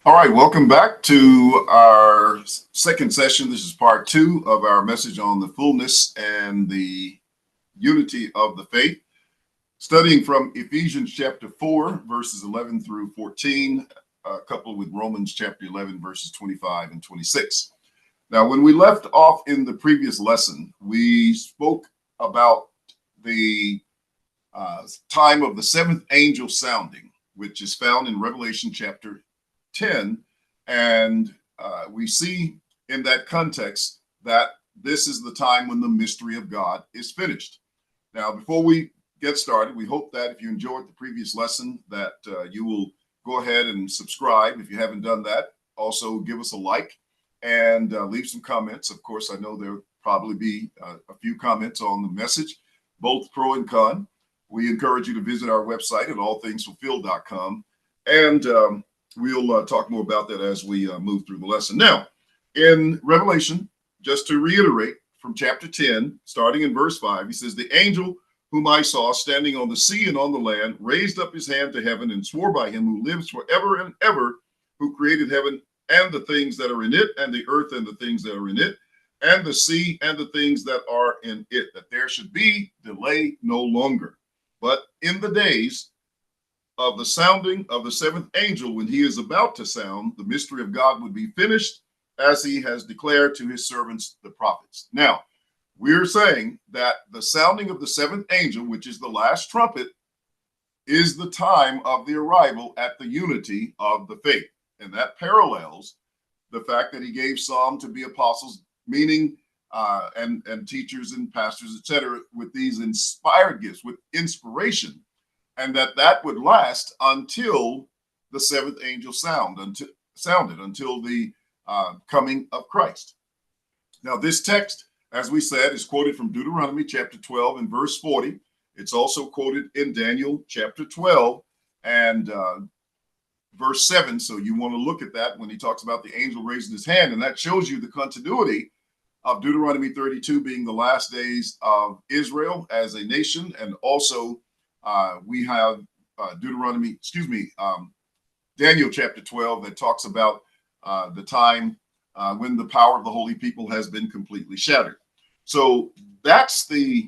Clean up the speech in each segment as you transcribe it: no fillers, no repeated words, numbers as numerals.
All right, welcome back to our second session. This is part two of our message on the fullness and the unity of the faith, studying from Ephesians chapter 4, verses 11 through 14, coupled with Romans chapter 11, verses 25 and 26. Now, when we left off in the previous lesson, we spoke about the time of the seventh angel sounding, which is found in Revelation chapter 10. And we see in that context that this is the time when the mystery of God is finished. Now, before we get started, we hope that if you enjoyed the previous lesson, that you will go ahead and subscribe if you haven't done that. Also, give us a like and leave some comments. Of course, I know there'll probably be a few comments on the message, both pro and con. We encourage you to visit our website at allthingsfulfilled.com. And we'll talk more about that as we move through the lesson. Now, in Revelation, just to reiterate from chapter 10, starting in verse 5, he says, "The angel whom I saw standing on the sea and on the land raised up his hand to heaven and swore by him who lives forever and ever, who created heaven and the things that are in it, and the earth and the things that are in it, and the sea and the things that are in it, that there should be delay no longer. But in the days of the sounding of the seventh angel, when he is about to sound, the mystery of God would be finished, as he has declared to his servants, the prophets." Now, we're saying that the sounding of the seventh angel, which is the last trumpet, is the time of the arrival at the unity of the faith. And that parallels the fact that he gave some to be apostles, meaning and teachers and pastors, etc., with these inspired gifts, with inspiration, and that would last until the seventh angel sounded, until the coming of Christ. Now, this text, as we said, is quoted from Deuteronomy chapter 12 and verse 40. It's also quoted in Daniel chapter 12 and verse 7. So you want to look at that when he talks about the angel raising his hand, and that shows you the continuity of Deuteronomy 32 being the last days of Israel as a nation. And also we have Daniel chapter 12 that talks about the time when the power of the holy people has been completely shattered. So that's the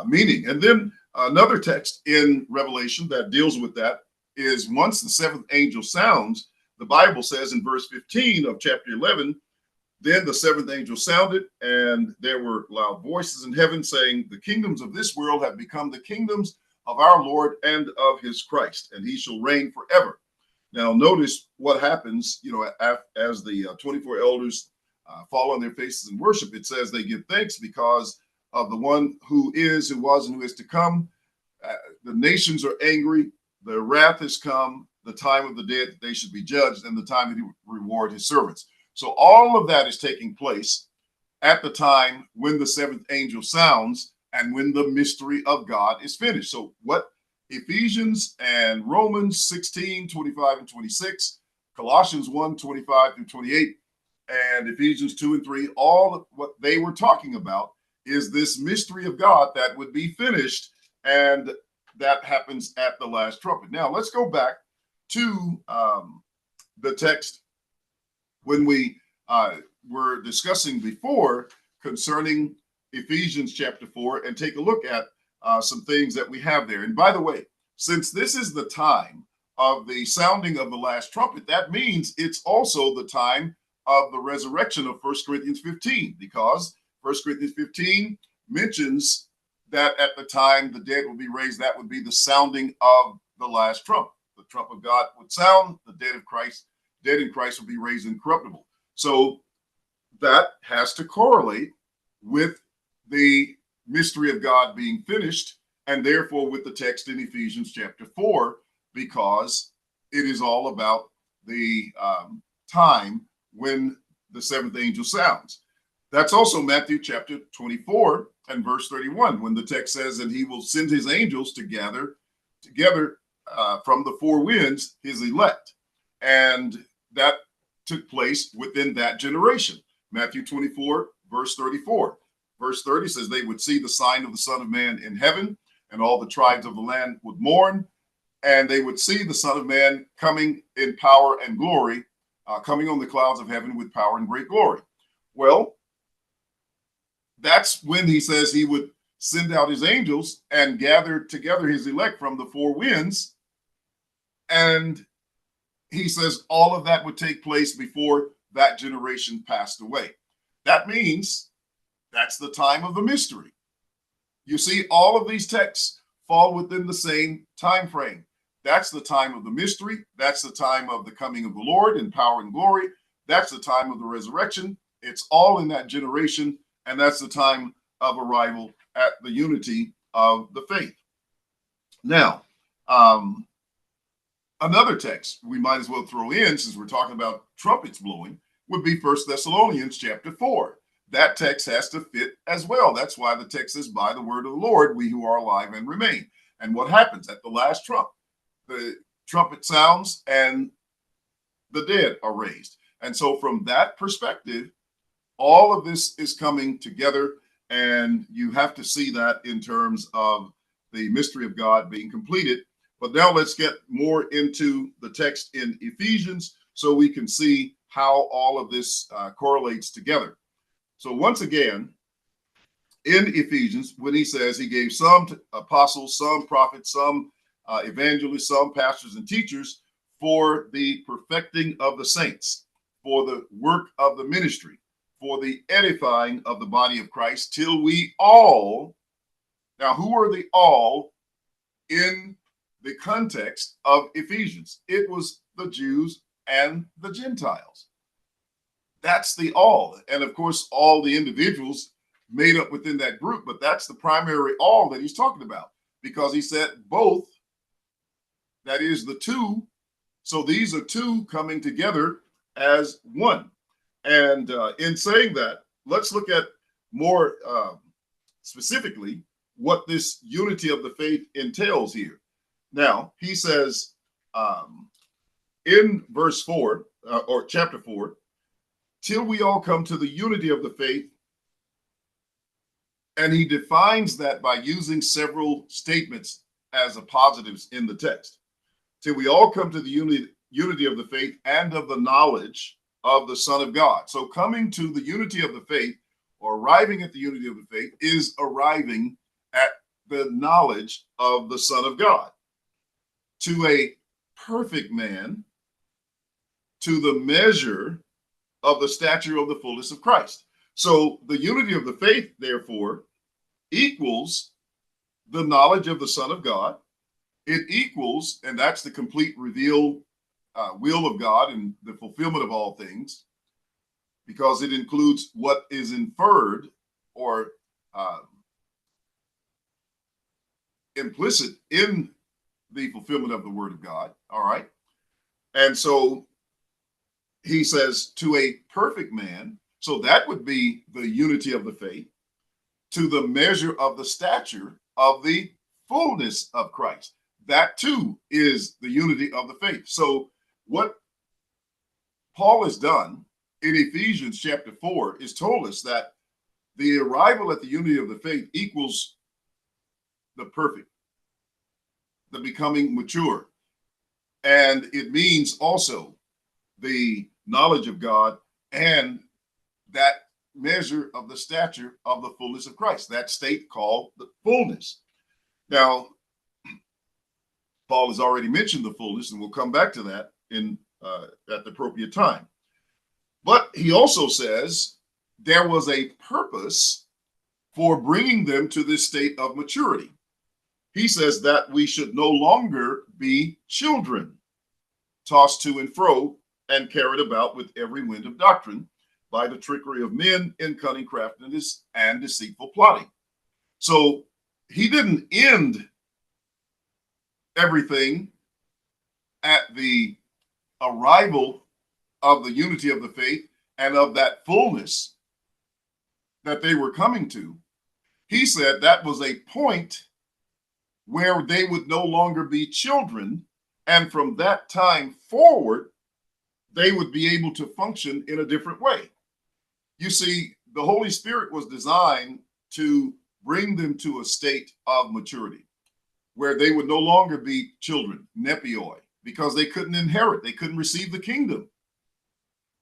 meaning. And then another text in Revelation that deals with that is, once the seventh angel sounds, the Bible says in verse 15 of chapter 11, "Then the seventh angel sounded, and there were loud voices in heaven saying, the kingdoms of this world have become the kingdoms of our Lord and of his Christ, and he shall reign forever." Now, notice what happens, as the 24 elders fall on their faces in worship. It says they give thanks because of the one who is, who was, and who is to come. The nations are angry. The wrath has come, the time of the dead that they should be judged, and the time that he would reward his servants. So all of that is taking place at the time when the seventh angel sounds and when the mystery of God is finished. So what Ephesians and Romans 16, 25 and 26, Colossians 1, 25 through 28, and Ephesians 2 and 3, all of what they were talking about is this mystery of God that would be finished, and that happens at the last trumpet. Now, let's go back to the text when we were discussing before concerning Ephesians chapter 4, and take a look at some things that we have there. And by the way, since this is the time of the sounding of the last trumpet, that means it's also the time of the resurrection of 1 Corinthians 15, because 1 Corinthians 15 mentions that at the time the dead will be raised, that would be the sounding of the last trump. The trump of God would sound, the dead in Christ will be raised incorruptible. So that has to correlate with the mystery of God being finished, and therefore with the text in Ephesians chapter 4, because it is all about the time when the seventh angel sounds. That's also Matthew chapter 24 and verse 31, when the text says, "And he will send his angels to gather together from the four winds his elect." And that took place within that generation. Matthew 24, verse 34. Verse 30 says, "They would see the sign of the Son of Man in heaven, and all the tribes of the land would mourn, and they would see the Son of Man coming in power and glory coming on the clouds of heaven with power and great glory. Well, that's when he says he would send out his angels and gather together his elect from the four winds. And he says all of that would take place before that generation passed away. That means that's the time of the mystery. You see, all of these texts fall within the same time frame. That's the time of the mystery. That's the time of the coming of the Lord in power and glory. That's the time of the resurrection. It's all in that generation, and that's the time of arrival at the unity of the faith. Now, another text we might as well throw in, since we're talking about trumpets blowing, would be 1 Thessalonians chapter 4. That text has to fit as well. That's why the text says, by the word of the Lord, we who are alive and remain. And what happens at the last trump? The trumpet sounds and the dead are raised. And so from that perspective, all of this is coming together, and you have to see that in terms of the mystery of God being completed. But now let's get more into the text in Ephesians so we can see how all of this correlates together. So once again, in Ephesians, when he says he gave some apostles, some prophets, some evangelists, some pastors and teachers for the perfecting of the saints, for the work of the ministry, for the edifying of the body of Christ, till we all, now who are the all in the context of Ephesians? It was the Jews and the Gentiles. That's the all. And of course, all the individuals made up within that group, but that's the primary all that he's talking about, because he said both, that is the two. So these are two coming together as one. And in saying that, let's look at more specifically what this unity of the faith entails here. Now, he says in verse 4, or chapter 4, till we all come to the unity of the faith. And he defines that by using several statements as a positives in the text. Till we all come to the unity of the faith and of the knowledge of the Son of God. So coming to the unity of the faith, or arriving at the unity of the faith, is arriving at the knowledge of the Son of God. To a perfect man, to the measure of the stature of the fullness of Christ. So the unity of the faith, therefore, equals the knowledge of the Son of God. It equals, and that's the complete will of God and the fulfillment of all things, because it includes what is inferred or implicit in the fulfillment of the word of God. All right. And so he says to a perfect man, so that would be the unity of the faith, to the measure of the stature of the fullness of Christ. That too is the unity of the faith. So what Paul has done in Ephesians chapter 4 is told us that the arrival at the unity of the faith equals the perfect, the becoming mature. And it means also the knowledge of God and that measure of the stature of the fullness of Christ, that state called the fullness. Now, Paul has already mentioned the fullness, and we'll come back to that in at the appropriate time. But he also says there was a purpose for bringing them to this state of maturity. He says that we should no longer be children, tossed to and fro and carried about with every wind of doctrine by the trickery of men in cunning craftiness and deceitful plotting. So he didn't end everything at the arrival of the unity of the faith and of that fullness that they were coming to. He said that was a point where they would no longer be children, and from that time forward, they would be able to function in a different way. You see, the Holy Spirit was designed to bring them to a state of maturity where they would no longer be children, nepioi, because they couldn't inherit, they couldn't receive the kingdom.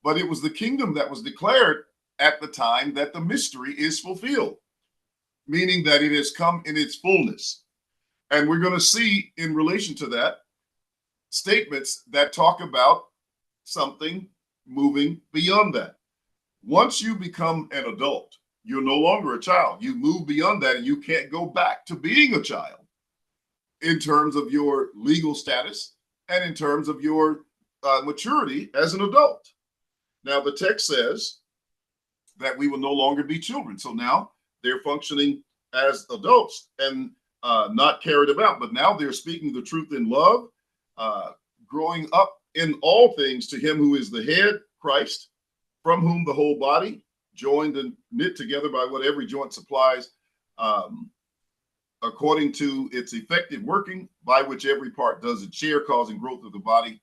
but it was the kingdom that was declared at the time that the mystery is fulfilled, meaning that it has come in its fullness. And we're going to see in relation to that statements that talk about something moving beyond that. Once you become an adult, you're no longer a child. You move beyond that and you can't go back to being a child in terms of your legal status and in terms of your maturity as an adult. Now, the text says that we will no longer be children. So now they're functioning as adults and not carried about, but now they're speaking the truth in love, growing up in all things to him who is the head, Christ, from whom the whole body, joined and knit together by what every joint supplies, according to its effective working, by which every part does its share, causing growth of the body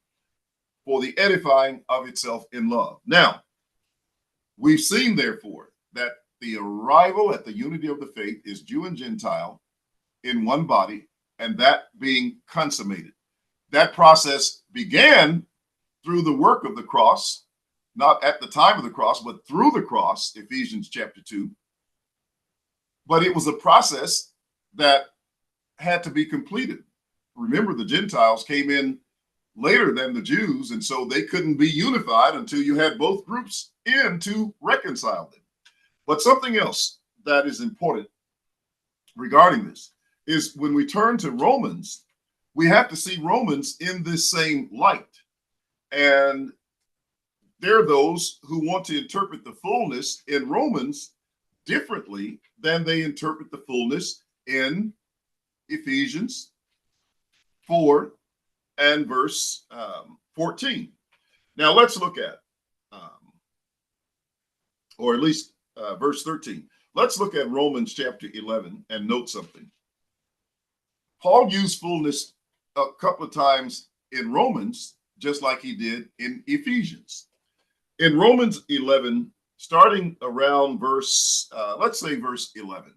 for the edifying of itself in love. Now, we've seen, therefore, that the arrival at the unity of the faith is Jew and Gentile in one body, and that being consummated. That process began through the work of the cross, not at the time of the cross, but through the cross, Ephesians chapter 2. But it was a process that had to be completed. Remember, the Gentiles came in later than the Jews, and so they couldn't be unified until you had both groups in to reconcile them. But something else that is important regarding this is when we turn to Romans, we have to see Romans in this same light. And there are those who want to interpret the fullness in Romans differently than they interpret the fullness in Ephesians 4 and verse 14. Now let's look at, or at least verse 13. Let's look at Romans chapter 11 and note something. Paul used fullness a couple of times in Romans, just like he did in Ephesians. In Romans 11, starting around verse, let's say verse 11,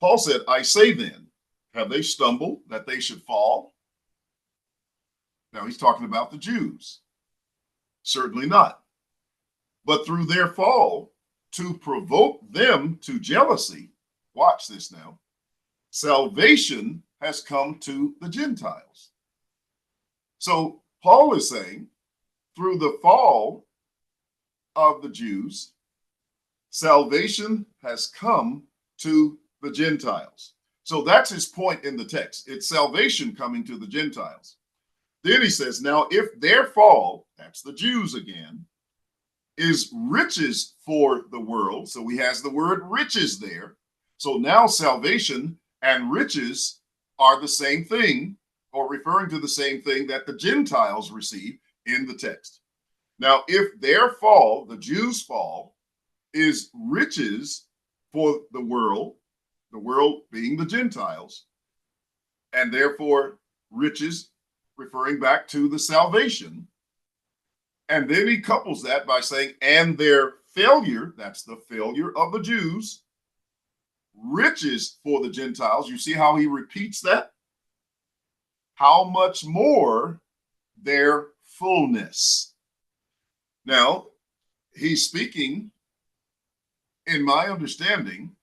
Paul said, I say then, have they stumbled that they should fall? Now he's talking about the Jews. Certainly not. But through their fall, to provoke them to jealousy, watch this now, salvation has come to the Gentiles. So Paul is saying, through the fall of the Jews, salvation has come to the Gentiles. So that's his point in the text. It's salvation coming to the Gentiles. Then he says, now if their fall, that's the Jews again, is riches for the world. So he has the word riches there. So now salvation and riches are the same thing, or referring to the same thing that the Gentiles receive in the text. Now, if their fall, the Jews' fall, is riches for the world being the Gentiles, and therefore riches referring back to the salvation. And then he couples that by saying, and their failure, that's the failure of the Jews, riches for the Gentiles. You see how he repeats that? How much more their fullness. Now, he's speaking, in my understanding,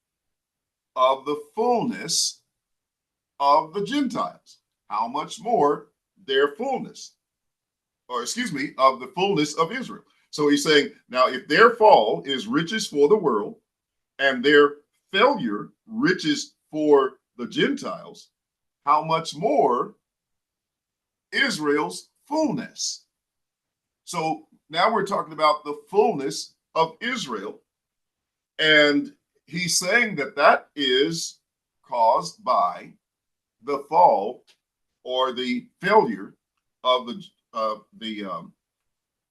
of the fullness of the Gentiles. How much more their fullness, or excuse me, of the fullness of Israel. So he's saying, now if their fall is riches for the world and their failure riches for the Gentiles, how much more Israel's fullness? So now we're talking about the fullness of Israel, and he's saying that that is caused by the fall or the failure of the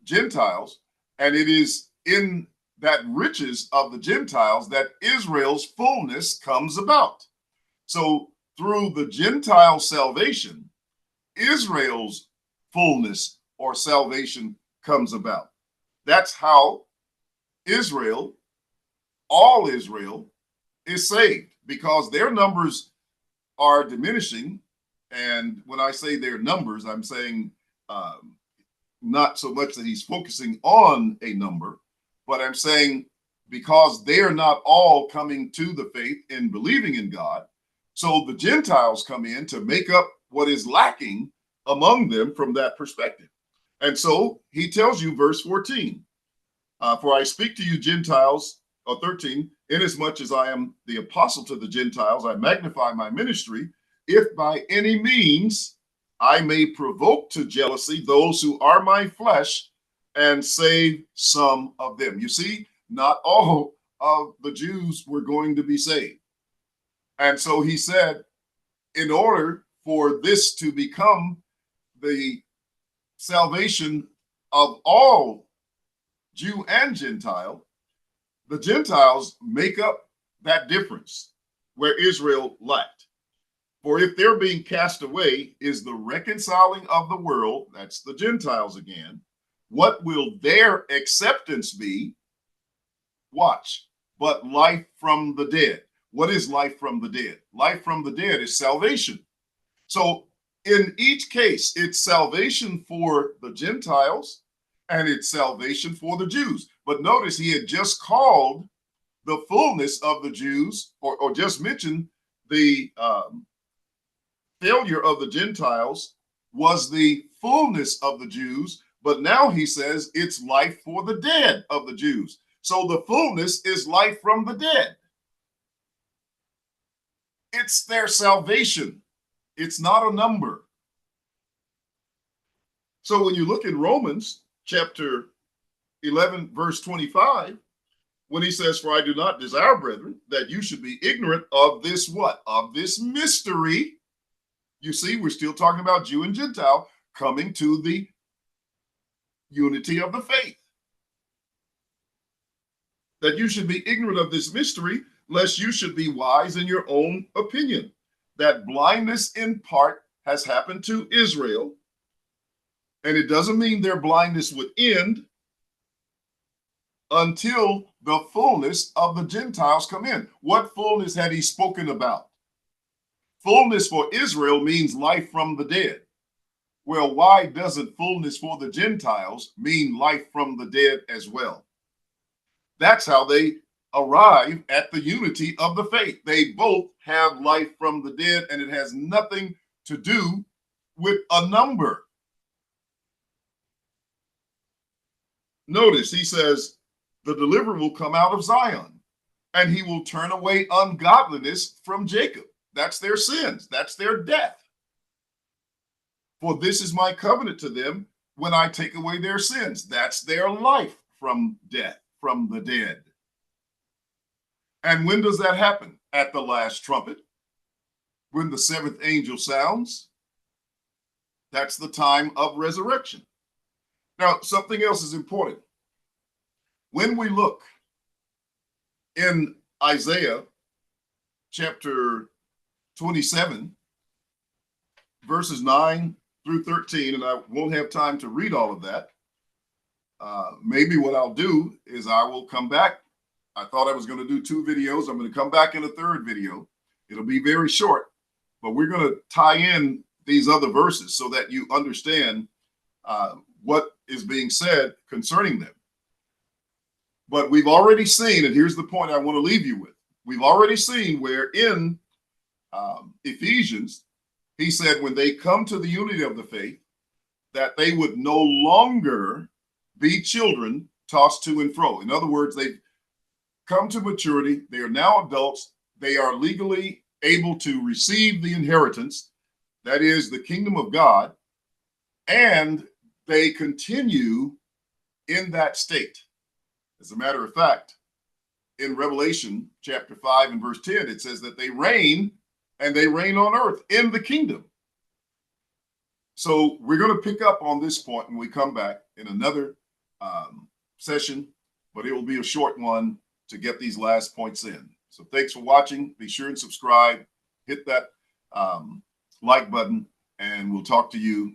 Gentiles, and it is in that riches of the Gentiles that Israel's fullness comes about. So through the Gentile salvation, Israel's fullness or salvation comes about. That's how Israel, all Israel, is saved, because their numbers are diminishing. And when I say their numbers, I'm saying not so much that he's focusing on a number, but I'm saying because they're not all coming to the faith and believing in God, so the Gentiles come in to make up what is lacking among them from that perspective. And so he tells you, verse 14, for I speak to you Gentiles, or 13, inasmuch as I am the apostle to the Gentiles, I magnify my ministry, if by any means I may provoke to jealousy those who are my flesh and save some of them. You see, not all of the Jews were going to be saved. And so he said, in order for this to become the salvation of all Jew and Gentile, the Gentiles make up that difference where Israel lacked. For if they're being cast away is the reconciling of the world, that's the Gentiles again, what will their acceptance be? Watch, but life from the dead. What is life from the dead? Life from the dead is salvation. So in each case, it's salvation for the Gentiles and it's salvation for the Jews. But notice he had just called the fullness of the Jews, or just mentioned the failure of the Gentiles was the fullness of the Jews. But now he says it's life for the dead of the Jews. So the fullness is life from the dead. It's their salvation. It's not a number. So when you look in Romans chapter 11, verse 25, when he says, for I do not desire, brethren, that you should be ignorant of this what? Of this mystery. You see, we're still talking about Jew and Gentile coming to the unity of the faith. That you should be ignorant of this mystery, lest you should be wise in your own opinion. That blindness in part has happened to Israel. And it doesn't mean their blindness would end until the fullness of the Gentiles come in. What fullness had he spoken about? Fullness for Israel means life from the dead. Well, why doesn't fullness for the Gentiles mean life from the dead as well? That's how they arrive at the unity of the faith. They both have life from the dead, and it has nothing to do with a number. Notice he says, the deliverer will come out of Zion, and he will turn away ungodliness from Jacob. That's their sins. That's their death. For this is my covenant to them when I take away their sins. That's their life from death, from the dead. And when does that happen? At the last trumpet. When the seventh angel sounds, that's the time of resurrection. Now, something else is important. When we look in Isaiah chapter 27, verses 9 through 13, and I won't have time to read all of that. Maybe what I'll do is I will come back. I thought I was going to do 2 videos. I'm going to come back in a 3rd video. It'll be very short, but we're going to tie in these other verses so that you understand what is being said concerning them. But we've already seen, and here's the point I want to leave you with. We've already seen where in Ephesians, he said when they come to the unity of the faith, that they would no longer be children tossed to and fro. In other words, they've come to maturity. They are now adults. They are legally able to receive the inheritance, that is the kingdom of God, and they continue in that state. As a matter of fact, in Revelation chapter 5 and verse 10, it says that they reign, and they reign on earth in the kingdom. So we're going to pick up on this point when we come back in another session, but it will be a short one to get these last points in. So thanks for watching. Be sure and subscribe, hit that like button, and we'll talk to you